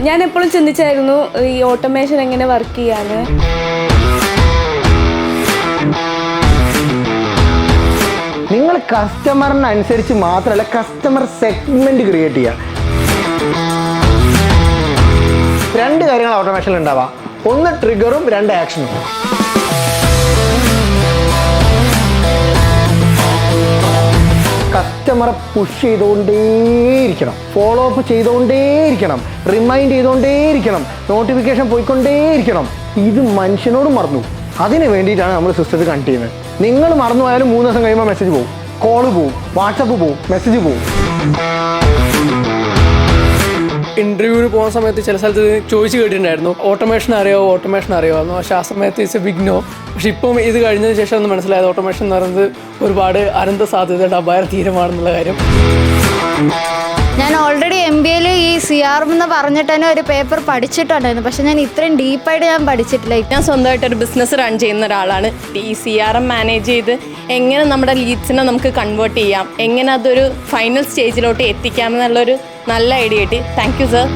ഞാൻ എപ്പോഴും ചിന്തിച്ചായിരുന്നു ഈ ഓട്ടോമേഷൻ എങ്ങനെ വർക്ക് ചെയ്യാന്ന്. നിങ്ങൾ കസ്റ്റമറിനനുസരിച്ച് മാത്രമല്ല കസ്റ്റമർ സെഗ്മെന്റ് ക്രിയേറ്റ് ചെയ്യുക. 2 കാര്യങ്ങൾ ഓട്ടോമേഷനിൽ ഉണ്ടാവാം. 1 ട്രിഗറും 2 ആക്ഷനും. കസ്റ്റമറെ പുഷ് ചെയ്തുകൊണ്ടേയിരിക്കണം, ഫോളോ അപ്പ് ചെയ്തുകൊണ്ടേയിരിക്കണം, റിമൈൻഡ് ചെയ്തുകൊണ്ടേയിരിക്കണം, നോട്ടിഫിക്കേഷൻ പോയിക്കൊണ്ടേയിരിക്കണം. ഇത് മനുഷ്യനോട് മറന്നു. അതിന് വേണ്ടിയിട്ടാണ് നമ്മൾ സിസ്റ്റത്തിൽ കണക്ട് ചെയ്യുന്നത്. നിങ്ങൾ മറന്നു പോയാലും 3 ദിവസം കഴിയുമ്പോൾ മെസ്സേജ് പോകും, കോള് പോവും, വാട്സപ്പ് പോവും, മെസ്സേജ് പോവും. ഇൻ്റർവ്യൂവിന് പോകുന്ന സമയത്ത് ചില സ്ഥലത്ത് ചോദിച്ചു കേട്ടിട്ടുണ്ടായിരുന്നു ഓട്ടോമേഷൻ അറിയാമോ. പക്ഷേ ആ സമയത്ത് ഇറ്റ്സ് എ ബിഗ് നോ. പക്ഷെ ഇപ്പം ഇത് കഴിഞ്ഞതിന് ശേഷം ഒന്ന് മനസ്സിലായത് ഓട്ടോമേഷൻ എന്ന് പറയുന്നത് ഒരുപാട് അനന്ത സാധ്യതയുടെ അപാര തീരമാണെന്നുള്ള കാര്യം. ഞാൻ ഓൾറെഡി MBAയിൽ ഈ CRM എന്ന് പറഞ്ഞിട്ട് തന്നെ ഒരു പേപ്പർ പഠിച്ചിട്ടുണ്ടായിരുന്നു. പക്ഷെ ഞാൻ ഇത്രയും ഡീപ്പായിട്ട് ഞാൻ പഠിച്ചിട്ടില്ല. ഞാൻ സ്വന്തമായിട്ടൊരു ബിസിനസ് റൺ ചെയ്യുന്ന ഒരാളാണ്. ഈ CRM മാനേജ് ചെയ്ത് എങ്ങനെ നമ്മുടെ ലീഡ്സിനെ നമുക്ക് കൺവേർട്ട് ചെയ്യാം, എങ്ങനെ അതൊരു ഫൈനൽ സ്റ്റേജിലോട്ട് എത്തിക്കാം എന്നുള്ളൊരു നല്ല ഐഡിയ കിട്ടി. Thank you sir.